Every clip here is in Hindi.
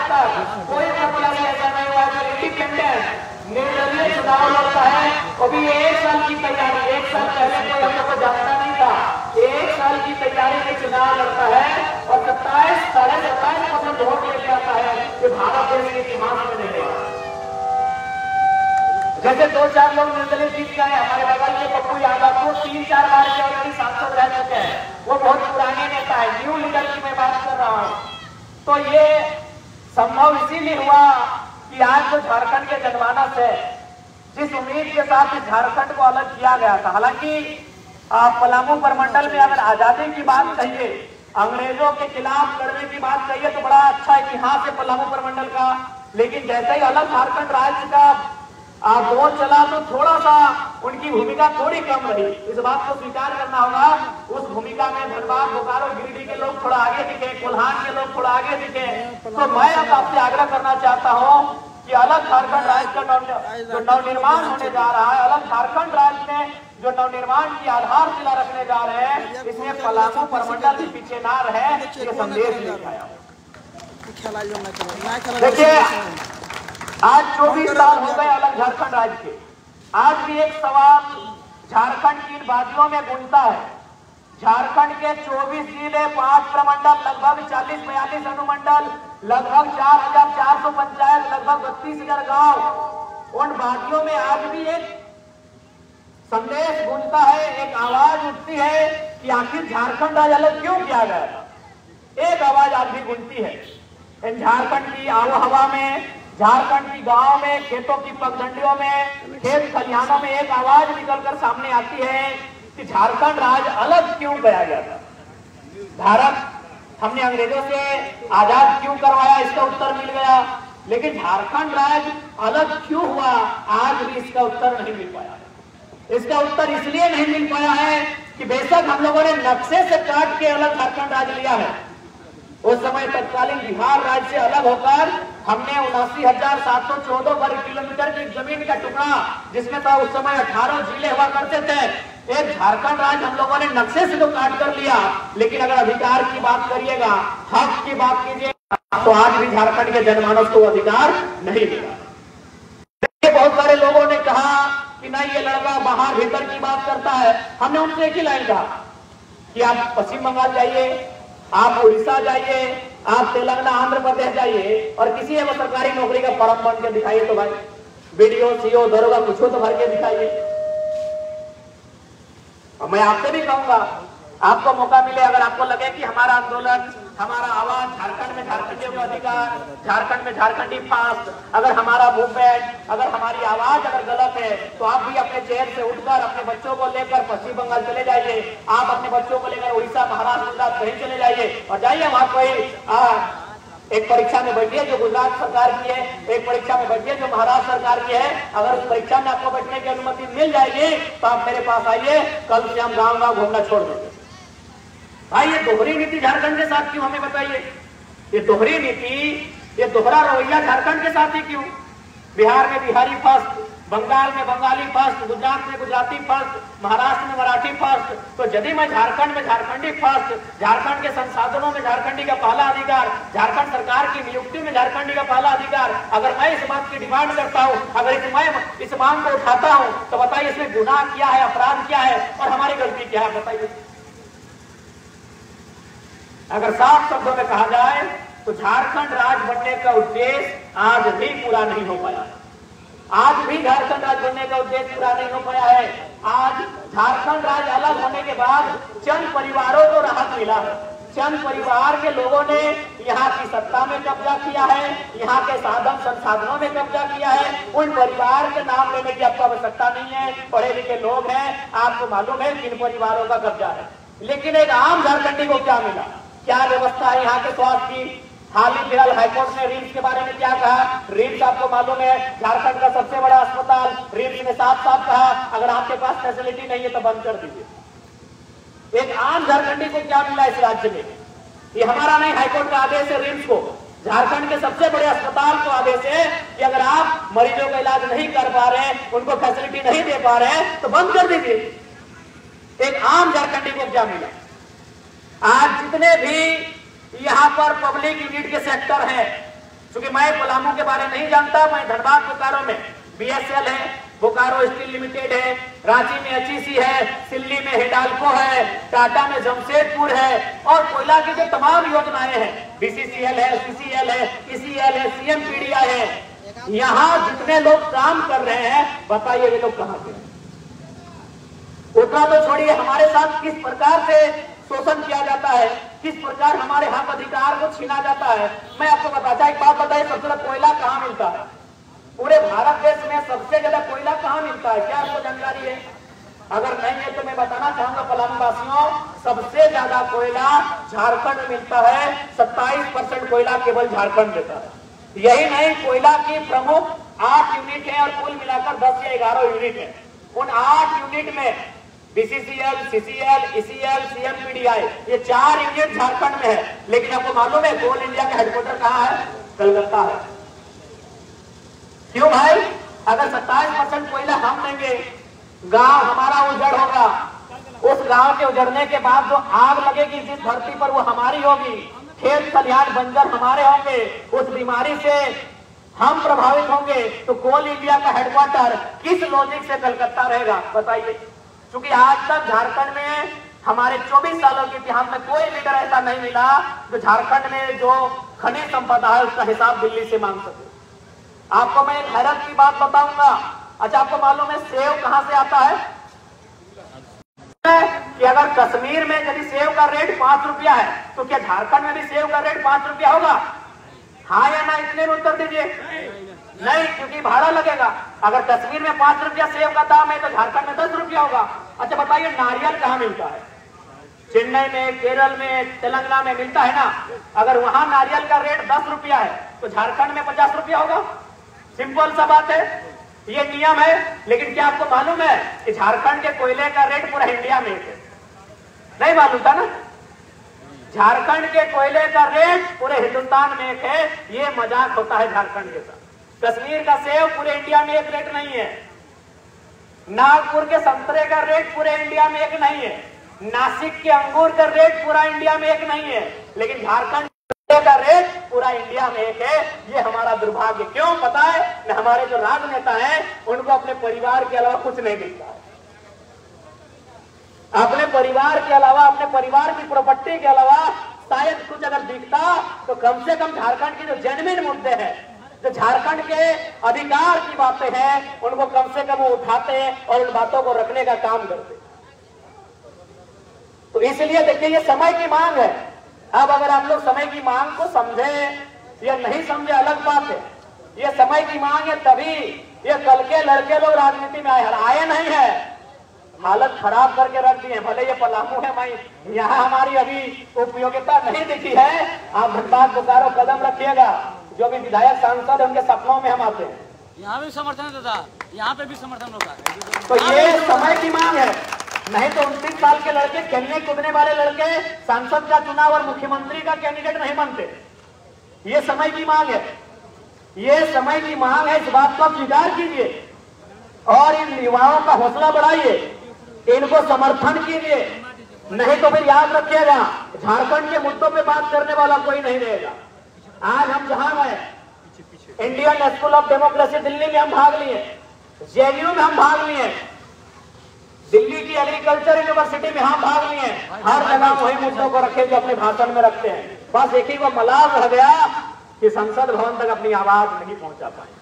तक कोई प्रत्याशी ऐसा नहीं हुआ जो इंडिपेंडेंट निर्दलीय चुनाव लड़ता है। अभी 1 साल की तैयारी, 1 साल पहले कोई हम लोग को जानता नहीं था, 1 साल की तैयारी में चुनाव लड़ता है और 27-27.5% वोट लेके आता है। ये भारत देश के इतिहास में नहीं हुआ। जैसे 2-4 लोग निर्दलीय जीत गए, हमारे बगल के पप्पू यादव को 3-4 बार के ऑलरेडी सांसद रह चुके हैं, वो बहुत पुराने नेता है, न्यू लीडर की मैं बात कर रहा हूँ। तो ये संभव इसीलिए हुआ कि आज जो झारखंड के जनमानस है, जिस उम्मीद के साथ इस झारखंड को अलग किया गया था, हालांकि पलामू प्रमंडल में अगर आजादी की बात कहिए, अंग्रेजों के खिलाफ लड़ने की बात कहिए तो बड़ा अच्छा इतिहास है पलामू प्रमंडल का, लेकिन जैसे ही अलग झारखंड राज्य का दौर चला तो थोड़ा सा उनकी भूमिका थोड़ी कम रही। इस बात को स्वीकार करना होगा। उस भूमिका में धनबाद, बोकारो, गिरिडीह के लोग थोड़ा आगे दिखे, कोल्हान के लोग थोड़ा आगे दिखे। तो मैं अब आपसे आग्रह करना चाहता हूँ कि अलग झारखंड राज्य का जो नवनिर्माण होने जा रहा है, अलग झारखंड राज्य में जो नवनिर्माण की आधारशिला रखने जा रहे हैं, इसमें पलामू प्रमंडल भी पीछे ना रहे, ये संदेश लेकर आया। देखिए, आज 24 साल हो गए अलग झारखंड राज्य के। आज भी एक सवाल झारखंड की इन वादियों में गूंजता है। झारखंड के 24 जिले, 5 प्रमंडल, लगभग 40-42 अनुमंडल, लगभग 4,400 पंचायत, लगभग 32,000 गांव, उन वादियों में आज भी एक संदेश गूंजता है, एक आवाज उठती है कि आखिर झारखंड राज्य अलग क्यों किया गया था। एक आवाज आज भी गूंजती है। झारखंड की आबोहवा में, झारखंड की गांव में, खेतों की पगडंडियों में, खेत खलिहानों में एक आवाज निकलकर सामने आती है कि झारखंड राज्य अलग क्यों किया गया था। भारत हमने अंग्रेजों से आजाद क्यों करवाया, इसका उत्तर मिल गया, लेकिन झारखंड राज्य अलग क्यों हुआ, आज भी इसका उत्तर नहीं मिल पाया। इसका उत्तर इसलिए नहीं मिल पाया है कि बेशक हम लोगों ने नक्शे से काट के अलग झारखंड राज्य लिया है। उस समय तत्कालीन बिहार राज्य से अलग होकर हमने 79,714 वर्ग किलोमीटर की जमीन का टुकड़ा, जिसमें तो उस समय 18 जिले हुआ करते थे, एक झारखंड राज्य हम लोगों ने नक्शे से तो काट कर लिया, लेकिन अगर अधिकार की बात करिएगा, हक की बात कीजिएगा, तो आज भी झारखंड के जनमानस को अधिकार नहीं मिला। बहुत सारे लोगों ने कहा कि नहीं, ये लड़का बाहर भीतर की बात करता है। हमने उनसे एक ही लाइन कहा कि आप पश्चिम बंगाल जाइए, आप उड़ीसा जाइए, आप तेलंगाना, आंध्र प्रदेश जाइए और किसी एक सरकारी नौकरी का फॉर्म बन के दिखाइए तो भाई, बीडीओ, सीओ, दरोगा कुछ हो तो भर के दिखाइए। और मैं आपसे भी कहूंगा, आपको मौका मिले, अगर आपको लगे कि हमारा आंदोलन, हमारा आवाज झारखंड में झारखंडियों का अधिकार, झारखंड में झारखंडी फास्ट, अगर हमारा मूवमेंट, अगर हमारी आवाज अगर गलत है, तो आप भी अपने चेयर से उठकर अपने बच्चों को लेकर पश्चिम बंगाल चले जाइए, आप अपने बच्चों को लेकर उड़ीसा, महाराष्ट्र, गुजरात कहीं चले जाइए और जाइए वहां कोई एक परीक्षा में बैठिए जो गुजरात सरकार की है, एक परीक्षा में बैठिए जो महाराष्ट्र सरकार की है। अगर उस परीक्षा में आपको बैठने की अनुमति मिल जाएगी तो आप मेरे पास आइए, कल से हम गाँव घूमना छोड़ देंगे। भाई, ये दोहरी नीति झारखंड के साथ क्यों, हमें बताइए। ये दोहरी नीति, ये दोहरा रवैया झारखंड के साथ ही क्यों। बिहार में बिहारी फर्स्ट, बंगाल में बंगाली फर्स्ट, गुजरात में गुजराती फर्स्ट, महाराष्ट्र में मराठी फर्स्ट, तो यदि मैं झारखंड में झारखंडी फर्स्ट, झारखंड के संसाधनों में झारखंडी का पहला अधिकार, झारखंड सरकार की नियुक्ति में झारखंडी का पहला अधिकार, अगर मैं इस बात की डिमांड करता हूं, अगर मैं इस मांग को उठाता हूं, तो बताइए इसमें गुनाह क्या है, अपराध क्या है और हमारी गलती क्या है, बताइए। अगर साफ शब्दों में कहा जाए तो झारखंड राज्य बनने का उद्देश्य आज भी पूरा नहीं हो पाया है। आज भी झारखंड राज्य बनने का उद्देश्य पूरा नहीं हो पाया है। आज झारखंड राज्य अलग होने के बाद चंद परिवारों को राहत मिला है। चंद परिवार के लोगों ने यहाँ की सत्ता में कब्जा किया है, यहाँ के साधन संसाधनों में कब्जा किया है। उन परिवार के नाम लेने की आपको आवश्यकता नहीं है, पढ़े लिखे लोग हैं, आपको मालूम है किन परिवारों का कब्जा है। लेकिन एक आम झारखंडी को क्या मिला, क्या व्यवस्था है यहाँ के स्वास्थ्य की। हाल ही फिलहाल हाईकोर्ट ने रिम्स के बारे में क्या कहा। रिम्स आपको मालूम है झारखंड का सबसे बड़ा अस्पताल, रिम्स ने साफ साफ कहा अगर आपके पास फैसिलिटी नहीं है तो बंद कर दीजिए। एक आम झारखंडी को क्या मिला इस राज्य में, ये हमारा नहीं, हाईकोर्ट का आदेश है। रिम्स को, झारखंड के सबसे बड़े अस्पताल को आदेश है कि अगर आप मरीजों का इलाज नहीं कर पा रहे, उनको फैसिलिटी नहीं दे पा रहे तो बंद कर दीजिए। एक आम झारखंडी को क्या मिला। आज जितने भी यहाँ पर पब्लिक यूनिट के सेक्टर हैं, क्योंकि मैं पलामू के बारे नहीं जानता। मैं धनबाद बोकारो में BSL है, बोकारो स्टील लिमिटेड है, रांची में HEC है, सिल्ली में हिंडाल्को है, टाटा में जमशेदपुर है, और कोयला की जो तमाम योजनाएं हैं, BCCL है, CCL है, ECL है, CMPDI है, यहाँ जितने लोग काम कर रहे हैं, बताइए वे लोग कहाँ के? उतना तो छोड़िए, हमारे साथ किस प्रकार से शोषण किया जाता है, किस प्रकार हमारे हक अधिकार को छीना जाता है। मैं आपको बताता, एक बात बताइए, सबसे ज्यादा कोयला कहाँ मिलता है? पूरे भारत देश में सबसे ज्यादा कोयला कहाँ मिलता है? क्या आपको जानकारी है? अगर नहीं है तो मैं बताना चाहूंगा पलामू वासियों, सबसे ज्यादा कोयला झारखंड में मिलता है। 27% कोयला केवल झारखंड देता है। यही नहीं, कोयला की प्रमुख 8 यूनिट है और कुल मिलाकर 10 या 11 यूनिट है। उन 8 यूनिट में BCCL, CCL, ECL, CMPDI, ये 4 यूनिट झारखंड में है। लेकिन आपको मालूम है कोल इंडिया का हेडक्वार्टर कहाँ है? कलकत्ता है। क्यों भाई? अगर 27% कोयला हम देंगे, गांव हमारा उजड़ होगा, उस गांव के उजड़ने के बाद जो आग लगेगी जिस धरती पर, वो हमारी होगी, खेत खलिहान बंजर हमारे होंगे, उस बीमारी से हम प्रभावित होंगे। तो कोल इंडिया का हेडक्वार्टर किस लॉजिक से कलकत्ता रहेगा? बताइए। क्योंकि आज तक झारखंड में हमारे 24 सालों के इतिहास में कोई लीडर ऐसा नहीं मिला जो झारखंड में जो खनिज संपदा है उसका हिसाब दिल्ली से मांग सके। आपको मैं एक हैरत की बात बताऊंगा। अच्छा, आपको मालूम है सेव कहां से आता है? कि अगर कश्मीर में यदि सेव का रेट 5 रुपया है, तो क्या झारखंड में भी सेव का रेट 5 रुपया होगा? हाँ या ना, इतने में उत्तर दीजिए। नहीं, क्योंकि भाड़ा लगेगा। अगर कश्मीर में 5 रुपया सेव का दाम है तो झारखंड में 10 रुपया होगा। अच्छा बताइए, नारियल कहाँ मिलता है? चेन्नई में, केरल में, तेलंगाना में मिलता है ना। अगर वहां नारियल का रेट 10 रुपया है तो झारखंड में 50 रुपया होगा। सिंपल सा बात है, ये नियम है। लेकिन क्या आपको मालूम है कि झारखंड के कोयले का रेट पूरा इंडिया में है? नहीं मालूम था ना। झारखंड के कोयले का रेट पूरे हिंदुस्तान में एक है। ये मजाक होता है झारखंड के साथ। कश्मीर का सेव पूरे इंडिया में एक रेट नहीं है। नागपुर के संतरे का रेट पूरे इंडिया में एक नहीं है। नासिक के अंगूर का रेट पूरा इंडिया में एक नहीं है। लेकिन झारखंड का रेट पूरा इंडिया में एक है। ये हमारा दुर्भाग्य। क्यों पता है? न हमारे जो राजनेता हैं उनको अपने परिवार के अलावा कुछ नहीं दिखता है। अपने परिवार के अलावा, अपने परिवार की प्रॉपर्टी के अलावा शायद कुछ अगर दिखता तो कम से कम झारखंड के जो जेन्युइन मुद्दे हैं, जो झारखंड के अधिकार की बातें हैं, उनको कम से कम वो उठाते और उन बातों को रखने का काम करते। तो इसलिए देखिए, ये समय की मांग है। अब अगर आप लोग समय की मांग को समझे या नहीं समझे अलग बात है। ये समय की मांग है, तभी ये कल के लड़के लोग राजनीति में आए नहीं है। हालत खराब करके रख दी है। भले ये पलामू है, मैं यहाँ हमारी अभी उपयोगिता नहीं दिखी है। आप धनबाद बोकारो कदम रखिएगा। जो भी विधायक सांसद उनके सपनों में हम आते हैं। यहाँ भी समर्थन देता, यहाँ पे भी समर्थन होगा। तो ये समय की मांग है। नहीं तो 29 साल के लड़के, खेलने कूदने वाले लड़के सांसद का चुनाव और मुख्यमंत्री का कैंडिडेट नहीं बनते। ये समय की मांग है। ये समय की मांग है। इस बात को आप स्वीकार कीजिए और इन युवाओं का हौसला बढ़ाइए, इनको समर्थन कीजिए। नहीं तो फिर याद रखिएगा, झारखंड के मुद्दों पे बात करने वाला कोई नहीं रहेगा। आज हम जहां गए, Indian school of democracy Delhi में हम भाग लिए, JNU में हम भाग लिए, दिल्ली की एग्रीकल्चर यूनिवर्सिटी में हम भाग लिए। हर जगह वही मुद्दों को रखे जो अपने भाषण में रखते हैं। बस एक ही को मलाल रह गया कि संसद भवन तक अपनी आवाज नहीं पहुंचा पाए।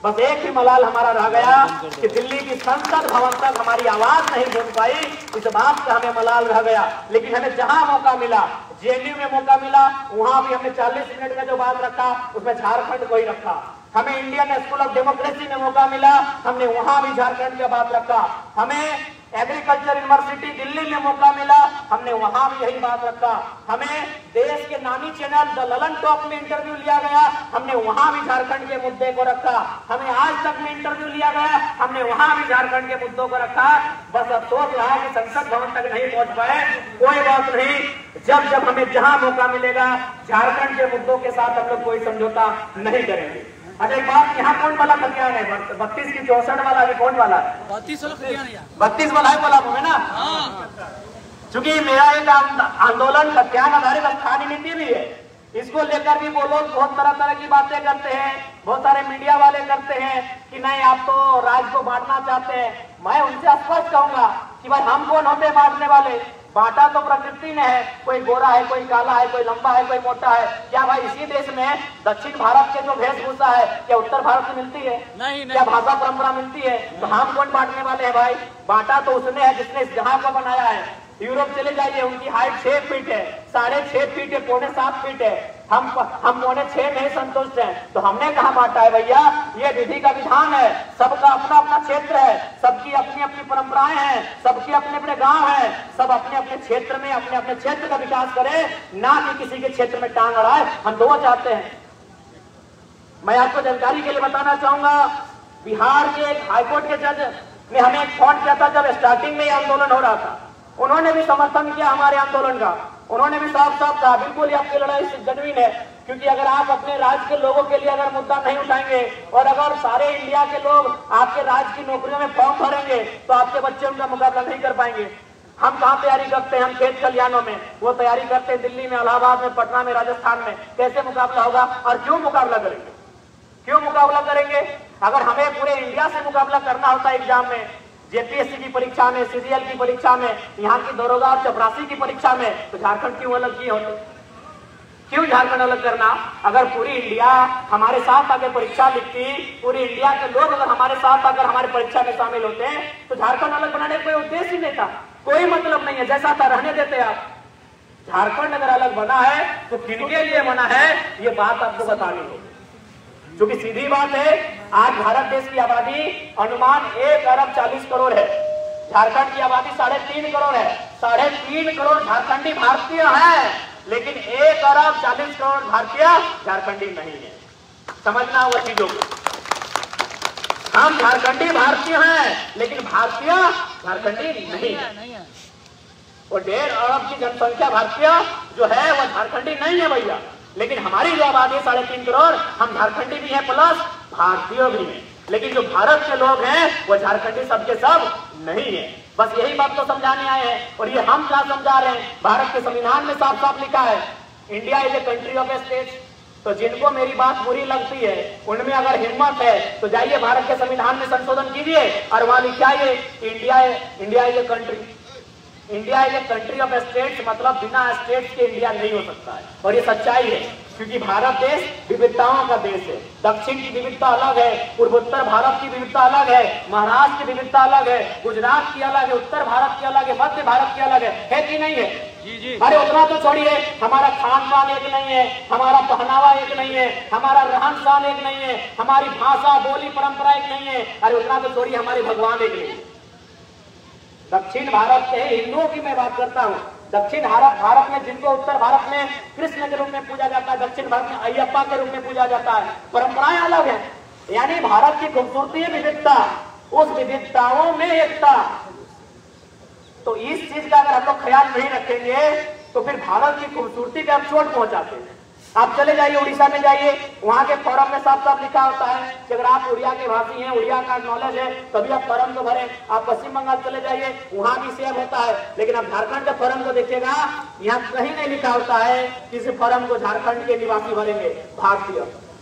बस एक ही मलाल हमारा रह गया कि दिल्ली की संसद भवन तक हमारी आवाज नहीं पहुंच पाई। इस बात का हमें मलाल रह गया। लेकिन हमें जहां मौका मिला, JNU में मौका मिला, वहां भी हमने 40 मिनट का जो बात रखा उसमें झारखंड को ही रखा। हमें इंडियन स्कूल ऑफ डेमोक्रेसी में मौका मिला, हमने वहां भी झारखंड की बात रखा। हमें एग्रीकल्चर यूनिवर्सिटी दिल्ली में मौका मिला, हमने वहां भी यही बात रखा। हमें देश के नामी चैनल द ललन टॉप में इंटरव्यू लिया गया, हमने वहां भी झारखंड के मुद्दे को रखा। हमें आज तक में इंटरव्यू लिया गया, हमने वहां भी झारखंड के मुद्दों को रखा। बस अफसोस रहा कि संसद भवन तक नहीं पहुंच पाए। कोई बात नहीं, जब जब हमें जहां मौका मिलेगा झारखंड के मुद्दों के साथ हम लोग कोई समझौता नहीं करेंगे। अच्छा, एक बात, यहाँ कौन वाला खतियान है? 32 की 64 वाला अभी कौन वाला है? 32 वाला है पलामू में ना। चूंकि मेरा एक आंदोलन खतियान आधारित स्थानीय नीति भी है। इसको लेकर भी वो लोग बहुत तरह तरह की बातें करते हैं, बहुत सारे मीडिया वाले करते हैं कि नहीं आप तो राज्य को बांटना चाहते हैं। मैं उनसे स्पष्ट कहूंगा कि भाई हम कौन होते हैं बांटने वाले? बांटा तो प्रकृति ने है, कोई गोरा है, कोई काला है, कोई लंबा है, कोई मोटा है। क्या भाई इसी देश में दक्षिण भारत के जो वेशभूषा है क्या उत्तर भारत से मिलती है? नहीं। क्या भाषा परंपरा मिलती है? तो हम कौन बांटने वाले हैं भाई? बांटा तो उसने है जिसने इस जहां को बनाया है। यूरोप चले जाइए, उनकी हाइट 6 फीट है, 6.5 फीट है, 6.25 फीट है। हम 6.25 नहीं संतुष्ट हैं, तो हमने कहा बांटा है भैया? ये विधि का विधान है, सबका अपना अपना क्षेत्र है, सबकी अपनी अपनी परंपराएं हैं, सबके अपने अपने गांव हैं, सब अपने अपने क्षेत्र में अपने अपने क्षेत्र का विकास करें, ना कि किसी के क्षेत्र में टांग अड़ाए। हम दो चाहते हैं। मैं आपको जानकारी के लिए बताना चाहूंगा, बिहार के एक हाईकोर्ट के जज ने हमें एक फोन किया था जब स्टार्टिंग में ये आंदोलन हो रहा था। उन्होंने भी समर्थन किया हमारे आंदोलन का। उन्होंने भी साफ साफ कहा बिल्कुल ये आपकी लड़ाई जेन्युइन है, क्योंकि अगर आप अपने राज्य के लोगों के लिए अगर मुद्दा नहीं उठाएंगे और अगर सारे इंडिया के लोग आपके राज्य की नौकरियों में फॉर्म भरेंगे तो आपके बच्चे उनका मुकाबला नहीं कर पाएंगे। हम कहाँ तैयारी करते हैं? हम खेत खलिहानों में, वो तैयारी करते हैं दिल्ली में, इलाहाबाद में, पटना में, राजस्थान में। कैसे मुकाबला होगा और क्यों मुकाबला करेंगे? क्यों मुकाबला करेंगे? अगर हमें पूरे इंडिया से मुकाबला करना होता है एग्जाम में, जेपीएससी की परीक्षा में, सीजीएल की परीक्षा में, यहाँ की दरोगा और चपरासी की परीक्षा में, तो झारखंड क्यों अलग किए होते? क्यों झारखंड अलग करना? अगर पूरी इंडिया हमारे साथ आकर परीक्षा लिखती, पूरी इंडिया के लोग अगर हमारे साथ आकर हमारी परीक्षा में शामिल होते हैं तो झारखंड अलग बनाने का कोई उद्देश्य ही नहीं था, कोई मतलब नहीं है। जैसा था रहने देते आप। झारखंड अगर अलग बना है तो किनके लिए बना है ये बात आपको बतानी होगी, क्योंकि सीधी बात है, आज भारत देश की आबादी अनुमान 1 अरब 40 करोड़ है। झारखंड की आबादी 3.5 करोड़ है। 3.5 करोड़ झारखंडी भारतीय हैं, लेकिन 1 अरब 40 करोड़ भारतीय झारखंडी नहीं है। समझना होगा चीजों को। हम झारखंडी भारतीय हैं, लेकिन भारतीय झारखंडी नहीं है। और 1.5 अरब की जनसंख्या भारतीय जो है वह झारखंडी नहीं है भैया। लेकिन हमारी जो आबादी 3.5 करोड़, हम झारखंडी भी हैं प्लस भारतीय भी हैं। लेकिन जो भारत के लोग हैं वो झारखंडी सबके सब नहीं है। बस यही बात तो समझाने आए हैं। और ये हम क्या समझा रहे हैं? भारत के संविधान में साफ साफ लिखा है, India is a country of states. तो जिनको मेरी बात बुरी लगती है, उनमें अगर हिम्मत है तो जाइए भारत के संविधान में संशोधन कीजिए और वहां लिखाइए India is a country. India is a country of states, मतलब बिना स्टेट्स के इंडिया नहीं हो सकता है। और ये सच्चाई है, क्योंकि भारत देश विविधताओं का देश है। दक्षिण की विविधता अलग है, पूर्वोत्तर भारत की विविधता अलग है, महाराष्ट्र की विविधता अलग है, गुजरात की अलग है, उत्तर भारत की अलग है, मध्य भारत की अलग है कि नहीं है? जी जी। अरे उतना तो छोड़िए, हमारा खान पान एक नहीं है, हमारा पहनावा एक नहीं है, हमारा रहन सहन एक नहीं है, हमारी भाषा बोली परंपरा एक नहीं है। अरे उतना तो छोड़िए, हमारे भगवान एक नहीं है। दक्षिण भारत के हिंदुओं की मैं बात करता हूँ। दक्षिण भारत में जिनको उत्तर भारत में कृष्ण के रूप में पूजा जाता है, दक्षिण भारत में अयप्पा के रूप में पूजा जाता है। परंपराएं अलग है। यानी भारत की खूबसूरती है विविधता, उस विविधताओं में एकता। तो इस चीज का अगर हम लोग ख्याल नहीं रखेंगे तो फिर भारत की खूबसूरती का चोट पहुंचाते हैं। आप चले जाइए उड़ीसा में, जाइए, वहां के फॉर्म में साफ साफ लिखा होता है कि अगर आप उड़िया के भाषी हैं, उड़िया का नॉलेज है, तभी आप फॉर्म को भरें। आप पश्चिम बंगाल चले जाइए, वहां भी सेम होता है। लेकिन आप झारखंड के फॉर्म को देखिएगा, यहाँ कहीं नहीं लिखा होता है कि इस फॉर्म को झारखंड के निवासी भरेंगे, भारतीय।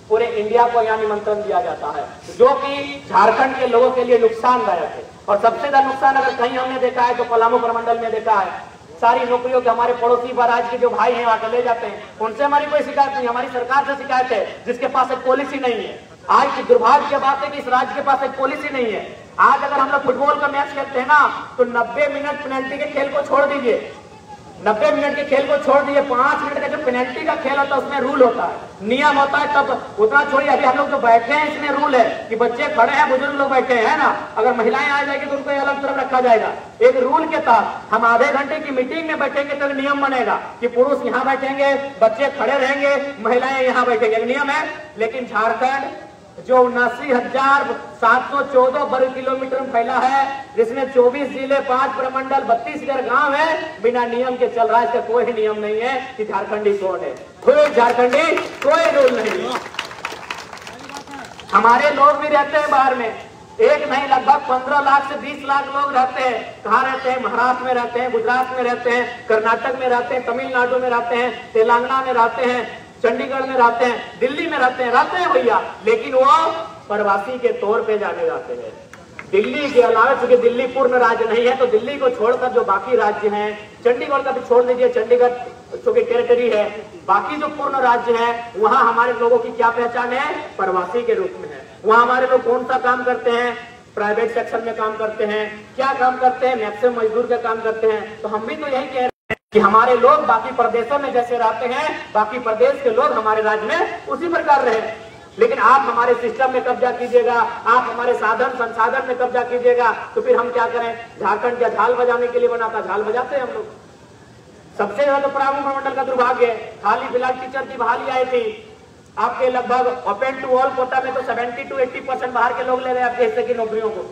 पूरे इंडिया को यहाँ निमंत्रण दिया जाता है, जो कि झारखंड के लोगों के लिए नुकसानदायक है। और सबसे ज्यादा नुकसान अगर कहीं हमने देखा है तो पलामू प्रमंडल में देखा है। सारी नौकरियों के हमारे पड़ोसी राज्य के जो भाई हैं वहां ले जाते हैं, उनसे हमारी कोई शिकायत नहीं, हमारी सरकार से शिकायत है जिसके पास एक पॉलिसी नहीं है। आज की दुर्भाग्य की बात है कि इस राज्य के पास एक पॉलिसी नहीं है। आज अगर हम लोग फुटबॉल का मैच खेलते हैं ना, तो 90 मिनट पेनल्टी के खेल को छोड़ दीजिए, 90 मिनट के खेल को छोड़ दिए, 5 मिनट का जो पेनल्टी का खेल होता है उसमें रूल होता है, नियम होता है। तब उतना छोड़िए, अभी हम लोग जो बैठे हैं इसमें रूल है कि बच्चे खड़े हैं, बुजुर्ग लोग बैठे हैं ना, अगर महिलाएं आ जाएगी तो उनको अलग तरफ रखा जाएगा। एक रूल के तहत हम आधे घंटे की मीटिंग में बैठेंगे तो नियम बनेगा कि पुरुष यहाँ बैठेंगे, बच्चे खड़े रहेंगे, महिलाएं यहाँ बैठेंगे, नियम है। लेकिन झारखंड जो 79,714 वर्ग किलोमीटर में फैला है, जिसमें 24 जिले, 5 प्रमंडल, 32 गांव है, बिना नियम के चल रहा है। इसका कोई नियम नहीं है कि झारखंडी कौन है, कोई झारखंडी कोई रूल नहीं है। हमारे लोग भी रहते हैं बाहर में, एक नहीं लगभग 15 लाख से 20 लाख लोग रहते हैं। कहाँ रहते हैं? महाराष्ट्र में रहते हैं, गुजरात में रहते हैं, कर्नाटक में रहते हैं, तमिलनाडु में रहते हैं, तेलंगाना में रहते हैं, चंडीगढ़ में रहते हैं, दिल्ली में रहते हैं भैया, लेकिन वो प्रवासी के तौर पे जाने जाते हैं। दिल्ली के अलावा, चूंकि दिल्ली पूर्ण राज्य नहीं है, तो दिल्ली को छोड़कर जो बाकी राज्य हैं, चंडीगढ़ का भी छोड़ दीजिए, चंडीगढ़ चूंकि टेरिटरी है, बाकी जो पूर्ण राज्य है वहां हमारे लोगों की क्या पहचान है? प्रवासी के रूप में है। वहां हमारे लोग कौन सा काम करते हैं? प्राइवेट सेक्शन में काम करते हैं। क्या काम करते हैं? मैक्सिमम मजदूर का काम करते हैं। तो हम भी तो यही कह रहे हैं कि हमारे लोग बाकी प्रदेशों में जैसे रहते हैं, बाकी प्रदेश के लोग हमारे राज्य में उसी प्रकार रहे। लेकिन आप हमारे सिस्टम में कब्जा कीजिएगा, आप हमारे साधन संसाधन में कब्जा कीजिएगा, तो फिर हम क्या करें? झारखंड क्या झाल बजाने के लिए बना था? झाल बजाते हैं हम लोग। सबसे ज्यादा परामू मंडल का दुर्भाग्य है, हाल ही फिलहाल टीचर की बहाली आई थी, आपके लगभग ओपन टू ऑल कोटा में तो 70 to 80% बाहर के लोग ले रहे हैं आपके हिस्से की नौकरियों को।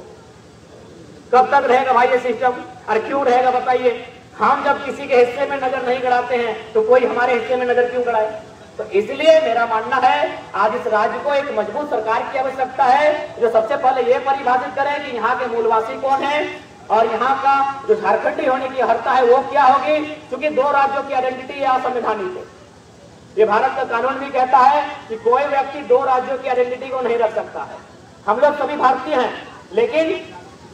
कब तक रहेगा भाई ये सिस्टम? और क्यों रहेगा बताइए? हम जब किसी के हिस्से में नजर नहीं गड़ाते हैं तो कोई हमारे हिस्से में नजर क्यों गड़ाए? तो इसलिए मेरा मानना है आज इस राज्य को एक मजबूत सरकार की आवश्यकता है, जो सबसे पहले ये परिभाषित करे कि यहाँ के मूलवासी कौन है और यहाँ का जो झारखंडी होने की अर्हता है वो क्या होगी। क्योंकि दो राज्यों की आइडेंटिटी असंवैधानिक है। ये भारत का कानून भी कहता है कि कोई व्यक्ति दो राज्यों की आइडेंटिटी को नहीं रख सकता है। हम लोग सभी भारतीय हैं, लेकिन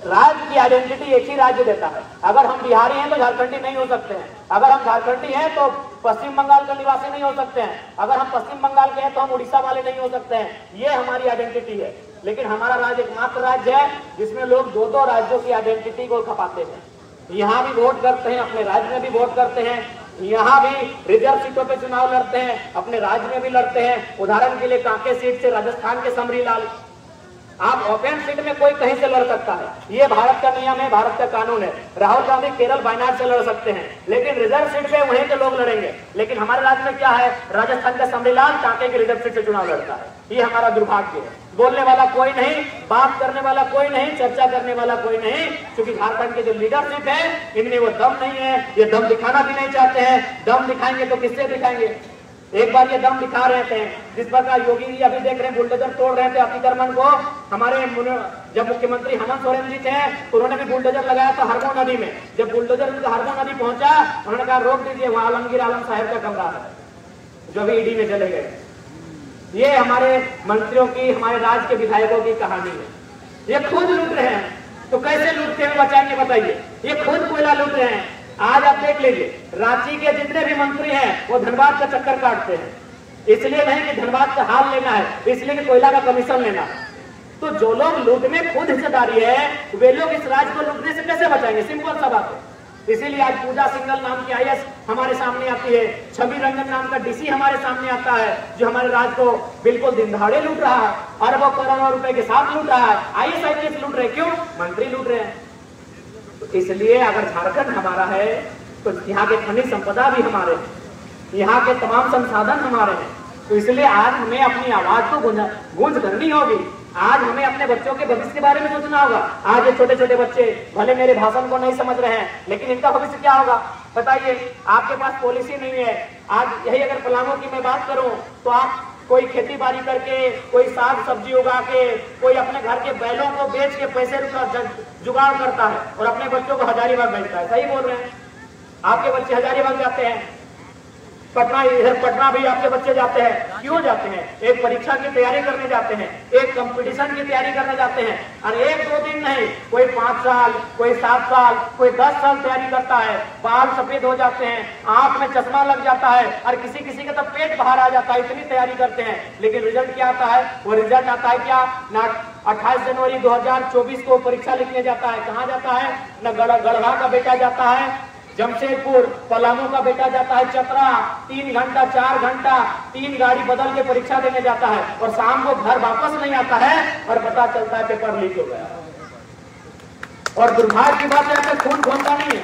राज्य की आइडेंटिटी एक ही राज्य देता है। अगर हम बिहारी हैं तो झारखंडी नहीं हो सकते हैं, अगर हम झारखंडी हैं तो पश्चिम बंगाल का निवासी नहीं हो सकते हैं, अगर हम पश्चिम बंगाल के हैं तो हम उड़ीसा वाले नहीं हो सकते हैं। ये हमारी आइडेंटिटी है। लेकिन हमारा राज्य एकमात्र राज्य है जिसमें लोग दो दो राज्यों की आइडेंटिटी को खपाते हैं। यहाँ भी वोट करते हैं, अपने राज्य में भी वोट करते हैं, यहाँ भी रिजर्व सीटों पे चुनाव लड़ते हैं, अपने राज्य में भी लड़ते हैं। उदाहरण के लिए कांके सीट से राजस्थान के समरीलाल, आप ओपन सीट में कोई कहीं से लड़ सकता है, ये भारत का नियम है, भारत का कानून है। राहुल गांधी केरल वायनाड से लड़ सकते हैं, लेकिन रिजर्व सीट पे वहीं के लोग लड़ेंगे। लेकिन हमारे राज्य में क्या है? राजस्थान का समरीलाल कांके की रिजर्व सीट से चुनाव लड़ता है। ये हमारा दुर्भाग्य है। बोलने वाला कोई नहीं, बात करने वाला कोई नहीं, चर्चा करने वाला कोई नहीं, क्योंकि झारखंड के जो लीडरशिप है इनमें वो दम नहीं है। ये दम दिखाना भी नहीं चाहते हैं। दम दिखाएंगे तो किससे दिखाएंगे? एक बार ये दम दिखा रहे थे, जिस प्रकार योगी जी अभी देख रहे हैं बुलडोजर तोड़ रहे थे अतिक्रमण को। हमारे जब मुख्यमंत्री हेमंत सोरेन जी थे तो उन्होंने भी बुलडोजर लगाया था हरमो नदी में। जब बुलडोजर हरमो नदी पहुंचा, उन्होंने कहा रोक दीजिए, वहां आलमगीर आलम साहब का कमरा है, जो भी ईडी में चले गए। ये हमारे मंत्रियों की, हमारे राज्य के विधायकों की कहानी है। ये खुद लूट रहे हैं, तो कैसे लूटते हुए बचाएंगे बताइए? ये खुद कोयला लूट रहे हैं। आज आप देख लीजिए, रांची के जितने भी मंत्री हैं वो धनबाद का चक्कर काटते हैं। इसलिए नहीं कि धनबाद का हाल लेना है, इसलिए कि कोयला का कमीशन लेना है। तो जो लोग लूट में खुद हिस्सेदारी है, वे लोग इस राज्य को लूटने से कैसे बचाएंगे? सिंपल सा बात है। इसीलिए आज पूजा सिंघल नाम की IAS हमारे सामने आती है, छवि रंजन नाम का DC हमारे सामने आता है, जो हमारे राज्य को बिल्कुल दिन दहाड़े लूट रहा है, अरबों करोड़ों रुपए के साथ लूट रहा है। IAS IPS लूट रहे, क्यों? मंत्री लूट रहे हैं। तो इसलिए अगर झारखंड हमारा है तो यहाँ के खनिज संपदा भी हमारे हैं, यहाँ के तमाम संसाधन हमारे हैं। तो इसलिए आज हमें अपनी आवाज को गूंज करनी होगी। आज हमें अपने बच्चों के भविष्य के बारे में सोचना होगा। आज ये छोटे छोटे बच्चे भले मेरे भाषण को नहीं समझ रहे हैं, लेकिन इनका भविष्य क्या होगा बताइए? आपके पास पॉलिसी नहीं है। आज यही अगर पलामू की मैं बात करूं तो आप कोई खेती बाड़ी करके, कोई साग सब्जी उगा के, कोई अपने घर के बैलों को बेच के पैसे जुगाड़ करता है और अपने बच्चों को हजारीबाग भेजता है। सही बोल रहे हैं? आपके बच्चे हजारीबाग जाते हैं, पटना, इधर पटना भी आपके बच्चे जाते हैं। क्यों जाते हैं? एक परीक्षा की तैयारी करने जाते हैं, एक कंपटीशन की तैयारी करने जाते हैं। और एक दो दिन नहीं, कोई 5 साल, कोई 7 साल, कोई 10 साल तैयारी करता है। बाल सफेद हो जाते हैं, आंख में चश्मा लग जाता है, और किसी किसी का तो पेट बाहर आ जाता है, इतनी तैयारी करते हैं। लेकिन रिजल्ट क्या आता है? वो रिजल्ट आता है क्या? ना 28 जनवरी 2024 को परीक्षा लिखने जाता है। कहाँ जाता है? न गढ़वा का बेटा जाता है जमशेदपुर, पलामू का बेटा जाता है चतरा, 3 घंटा 4 घंटा 3 गाड़ी बदल के परीक्षा देने जाता है, और शाम को घर वापस नहीं आता है और पता चलता है पेपर लीक हो गया। और दुर्भाग्य की बात है, खून खोलता नहीं है।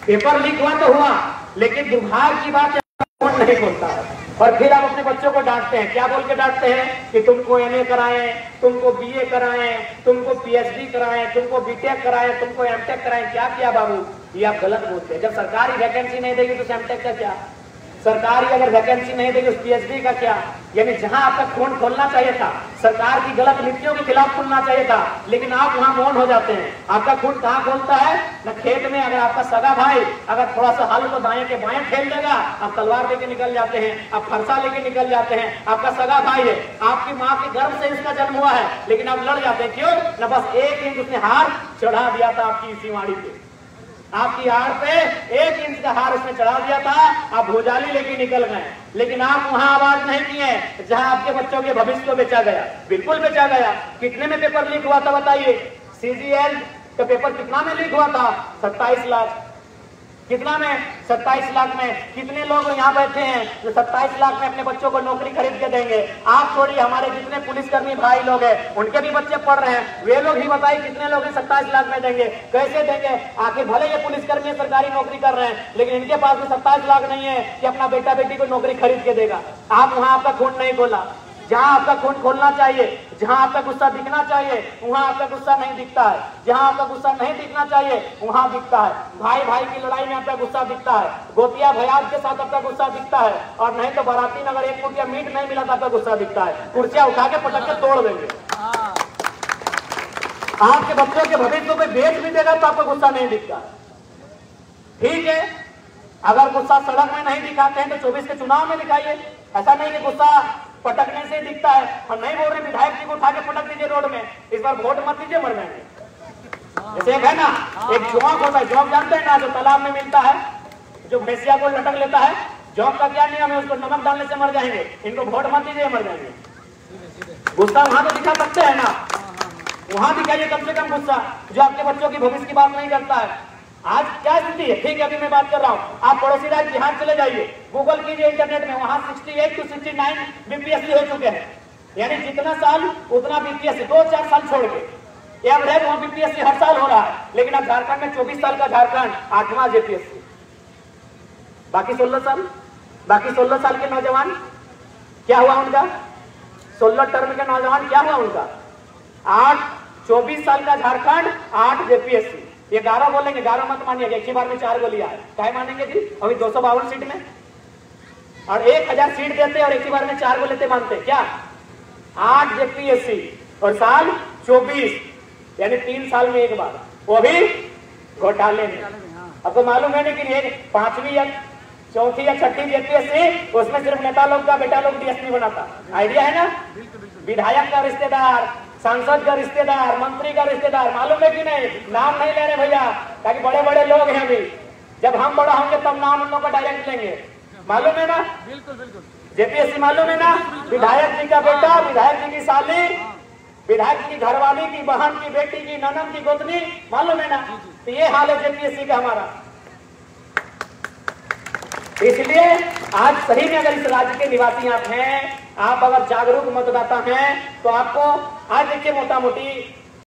पेपर लीक हुआ तो हुआ, लेकिन दुर्भाग्य की बात है खून नहीं खोलता है। और फिर आप अपने बच्चों को डांटते हैं। क्या बोल के डांटते हैं? कि तुमको MA कराएं, तुमको BA कराएं, तुमको PhD कराएं, तुमको BTech कराएं, तुमको MTech कराएं। क्या किया बाबू? ये आप गलत बोलते हैं। जब सरकारी वैकेंसी नहीं देगी तो MTech का क्या? सरकारी अगर वैकेंसी नहीं देगी उस पीएचडी का क्या? यानी जहां आपका खून खोलना चाहिए था, सरकार की गलत नीतियों के खिलाफ खुलना चाहिए था, लेकिन आप वहां मौन हो जाते हैं। आपका खून कहां खोलता है? न खेत में। अगर आपका सगा भाई अगर थोड़ा सा हल को दाएं के बाएं खेल देगा, आप तलवार लेके निकल जाते हैं, आप फरसा लेके निकल जाते हैं। आपका सगा भाई है, आपकी माँ के गर्भ से इसका जन्म हुआ है, लेकिन आप लड़ जाते हैं। क्यों? न बस 1 इंच उसने हार चढ़ा दिया था आपकी इसी वाड़ी पे, आपकी आड़ पे 1 इंच का हार उसने चढ़ा दिया था, आप भुजाली लेके निकल गए। लेकिन आप वहां आवाज नहीं किए जहां आपके बच्चों के भविष्य को बेचा गया। बिल्कुल बेचा गया। कितने में पेपर लीक हुआ था बताइए? सीजीएल का पेपर कितना में लीक हुआ था? 27 लाख। कितना में? 27 लाख में। कितने लोग यहाँ बैठे हैं जो 27 लाख में अपने बच्चों को नौकरी खरीद के देंगे? आप छोड़िए, हमारे जितने पुलिसकर्मी भाई लोग हैं उनके भी बच्चे पढ़ रहे हैं, वे लोग ही बताइए कितने लोग 27 लाख में देंगे? कैसे देंगे? आखिर भले ये पुलिसकर्मी सरकारी नौकरी कर रहे हैं, लेकिन इनके पास भी 27 लाख नहीं है कि अपना बेटा बेटी को नौकरी खरीद के देगा। आप वहां आपका खून नहीं खोला। जहां आपका खून खोलना चाहिए, जहां आपका गुस्सा दिखना चाहिए, वहां आपका गुस्सा नहीं दिखता है। जहां आपका गुस्सा नहीं दिखना चाहिए वहां दिखता है। भाई भाई की लड़ाई में आपका गुस्सा दिखता है, गोतिया भयाज के साथ आपका गुस्सा दिखता है, और नहीं तो बाराती में अगर 1 फुट या मीट नहीं मिला तो आपका गुस्सा दिखता है। कुर्सियां उठा के पटक के तोड़ देंगे। आपके बच्चों के भविष्य को बेच भी देगा तो आपका गुस्सा नहीं दिखता। ठीक है, अगर गुस्सा सड़क में नहीं दिखाते हैं तो 24 के चुनाव में दिखाइए। ऐसा नहीं कि गुस्सा पटकने से दिखता है। हम नहीं बोल रहे विधायक जी को उठा के पटक दीजिए रोड में, इस बार वोट मत दीजिए, मर जाएंगे। जैसे एक है ना, एक जोंक होता है, जोंक जानते हैं ना, जो तालाब में मिलता है, जो भैंसिया को लटक लेता है। जोंक का क्या नियम है? उसको नमक डालने से मर जाएंगे। इनको वोट मत दीजिए, मर जाएंगे। गुस्सा वहां तो दिखा सकते हैं ना, वहां दिखाइए कम से कम गुस्सा, जो आपके बच्चों की भविष्य की बात नहीं करता है। आज क्या स्थिति है? ठीक है, अभी मैं बात कर रहा हूँ। आप पड़ोसी राज्य बिहार चले जाइए, गूगल कीजिए इंटरनेट में, वहां 68 to 69 बीपीएससी हो चुके हैं। यानी जितना साल उतना बीपीएससी, 2-4 साल छोड़ के एवरेज वहां बीपीएससी हर साल हो रहा है। लेकिन अब झारखंड में 24 साल का झारखंड 8वां जेपीएससी, बाकी 16 साल। बाकी 16 साल के नौजवान क्या हुआ उनका? 16 टर्म के नौजवान क्या हुआ उनका? 24 साल का झारखंड, 8 जेपीएससी। ये 11 बोलेंगे, 11 मत मानिएगा, एक ही बार में 4 गोली आए। क्या मानेंगे जी? अभी 252 सीट में और 1000 सीट देते और एक ही बार में 4 गो लेते, मानते क्या? 8 जेपीएससी और साल 24, यानी 3 साल में एक बार, वो भी घोटाले में। आपको मालूम है कि ये 5वीं या 4थी या 6ठी जेपीएससी, उसमें सिर्फ नेता लोग का बेटा लोग डीएसपी बनाता। आइडिया है ना? विधायक का रिश्तेदार, सांसद का रिश्तेदार, मंत्री का रिश्तेदार, मालूम है कि नहीं? नाम नहीं ले रहे भैया, ताकि बड़े बड़े लोग हैं अभी, जब हम बड़ा होंगे तब नाम उन लोगों का डायरेक्ट लेंगे। मालूम है ना? बिल्कुल बिल्कुल। जेपीएससी मालूम है ना? विधायक जी का बेटा, विधायक जी की साली, विधायक की घरवाली की बहन की बेटी की ननद की गोतनी, मालूम है ना? तो ये हाल है जेपीएससी का हमारा। इसलिए आज सही में अगर इस राज्य के निवासी आप हैं, आप अगर जागरूक मतदाता हैं, तो आपको आज देखिए मोटा मोटी